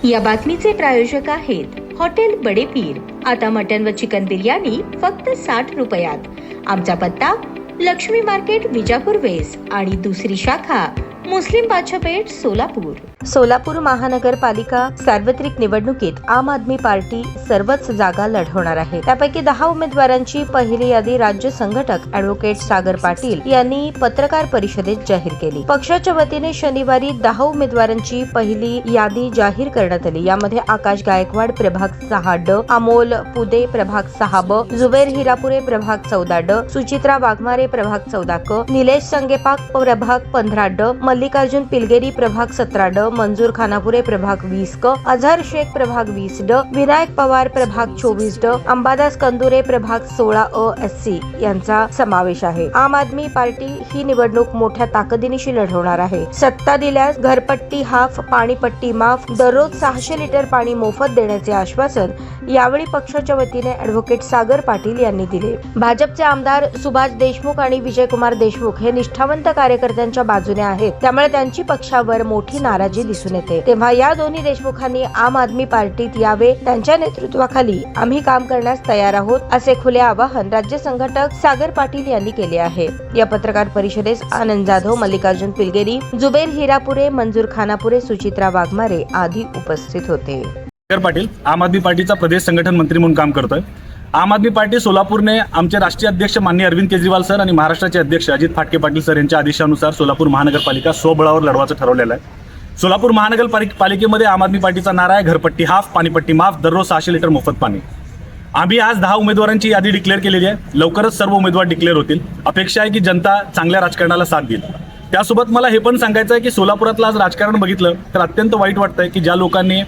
या बातमीचे प्रायोजक आहेत हॉटेल बडे पीर। आता मटन व चिकन बिर्याणी फक्त 60 रुपयात। आमचा पत्ता लक्ष्मी मार्केट विजापूर वेस्ट आणि दुसरी शाखा मुस्लिम बादशाहपेठ सोलापूर। सोलापूर महानगरपालिका सार्वत्रिक निवडणुकीत आम आदमी पार्टी सर्वच जागा लढवणार आहे। त्यापैकी 10 उमेदवारांची पहिली यादी राज्य संघटक ॲडव्होकेट सागर पाटील यांनी पत्रकार परिषदेत जाहीर केली। पक्षाच्या वतीने शनिवारी 10 उमेदवारांची पहिली यादी जाहीर करण्यात आली। यामध्ये आकाश गायकवाड प्रभाग 6 ड, अमोल पुदे प्रभाग 6 ब, जुबेर हिरापुरे प्रभाग 14 ड, सुचित्रा वाघमारे प्रभाग 14 क, निलेश संगेपाक प्रभाग 15 ड, मल्लिकार्जुन पिलगेरी प्रभाग 17 ड, मंजूर खानापुरे प्रभाग 20 क, अझहर शेख प्रभाग 20 ड, विनायक पवार प्रभाग 24 ड, अंबादास कंदुरे प्रभाग 16 अ एससी यांचा समावेश आहे। आम आदमी पार्टी ही निवडणूक मोठ्या ताकदीनिशी लढवणार आहे। सत्ता दिल्यास घरपट्टी हाफ, पाणीपट्टी माफ, दररोज 600 लिटर पाणी मोफत देण्याचे आश्वासन यावेळी पक्षाच्या वतीने ॲडव्होकेट सागर पाटील यांनी दिले। भाजपचे आमदार सुभाष देशमुख आणि विजयकुमार देशमुख हे निष्ठावंत कार्यकर्त्यांच्या बाजूने आहेत, त्यामुळे त्यांची पक्षावर मोठी नाराजी दिसून येते। तेव्हा या दोन्ही देशमुखांनी आम आदमी पार्टीत यावे, त्यांच्या नेतृत्वाखाली आम्ही काम करण्यास तयार आहोत, असे खुले आवाहन राज्य संघटक सागर पाटील यांनी केले आहे। या पत्रकार परिषदेस आनंद जाधव, मल्लिकार्जुन पिलगेरी, जुबेर हिरापुरे, मंजूर खानापुरे, सुचित्रा वाघमारे आदी उपस्थित होते। सागर पाटील आम आदमी पार्टीचा प्रदेश संघटन मंत्री म्हणून काम करतोय। आम आदमी पार्टी सोलापूरने आमचे राष्ट्रीय अध्यक्ष माननीय अरविंद केजरीवाल सर आणि महाराष्ट्राचे अध्यक्ष अजित फाटके पाटील सर यांच्या आदेशानुसार सोलापूर महानगरपालिका स्वबळावर लढवायचं ठरवलेलं आहे। सोलापूर महानगरपालिकेमध्ये आम आदमी पार्टीचा नारा आहे घरपट्टी हाफ, पाणीपट्टी माफ, दररोज 600 लिटर मोफत पाणी। आम्ही आज 10 उमेदवारांची यादी डिक्लेअर केलेली आहे। लवकरच सर्व उमेदवार डिक्लेअर होतील। अपेक्षा आहे की जनता चांगल्या राजकारणाला साथ देईल। त्यासोबत मला हे पण सांगायचं आहे की सोलापुरातलं आज राजकारण बघितलं तर अत्यंत वाईट वाटतंय की ज्या लोकांनी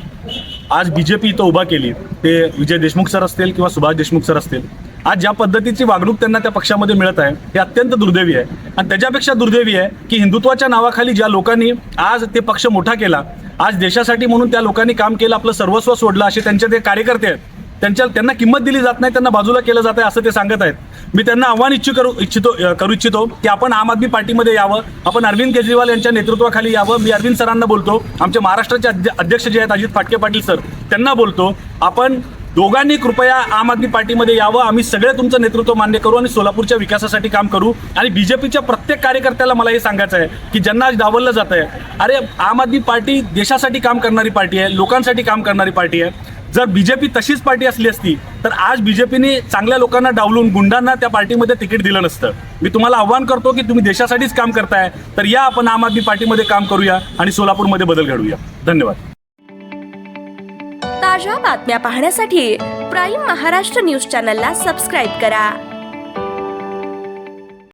आज बीजेपी इथं उभा केली, ते विजय देशमुख सर असतील किंवा सुभाष देशमुख सर असतील, आज ज्या पद्धतीची वागणूक त्यांना त्या पक्षामध्ये मिळत आहे हे अत्यंत दुर्दैवी आहे। आणि त्याच्यापेक्षा दुर्दैवी आहे की हिंदुत्वाच्या नावाखाली ज्या लोकांनी आज ते पक्ष मोठा केला, आज देशासाठी म्हणून त्या लोकांनी काम केलं, आपलं सर्वस्व सोडलं, असे त्यांचे ते कार्यकर्ते आहेत, त्यांना किंमत दिली जात नाही, त्यांना बाजूला केलं जात आहे असं ते सांगत आहेत। मी त्यांना आव्हान करू इच्छितो की आपण आम आदमी पार्टीमध्ये यावं, आपण अरविंद केजरीवाल यांच्या नेतृत्वाखाली यावं। मी अरविंद सरांना बोलतो, आमचे महाराष्ट्राचे अध्यक्ष जे आहेत अजित फाटके पाटील सर, त्यांना बोलतो, आपण दोघांनी कृपया आम आदमी पार्टीमध्ये यावं। आम्ही सगळे तुमचं नेतृत्व मान्य करू आणि सोलापूरच्या विकासासाठी काम करू। आणि बीजेपीच्या प्रत्येक कार्यकर्त्याला मला हे सांगायचं आहे की ज्यांना आज डावललं जात आहे, अरे आम आदमी पार्टी देशासाठी काम करणारी पार्टी आहे, लोकांसाठी काम करणारी पार्टी आहे। जर बीजेपी तशीच पार्टी असली असती तर आज बीजेपीने चांगल्या लोकांना डावलून गुंडांना त्या पार्टीमध्ये तिकीट दिलं नसतं। मी तुम्हाला आव्हान करतो की तुम्ही देशासाठीच काम करताय तर या आपण आम आदमी पार्टीमध्ये काम करूया आणि सोलापूरमध्ये बदल घडवूया। धन्यवाद। ताज्या बातम्या पाहण्यासाठी प्राईम महाराष्ट्र न्यूज चॅनलला सबस्क्राईब करा।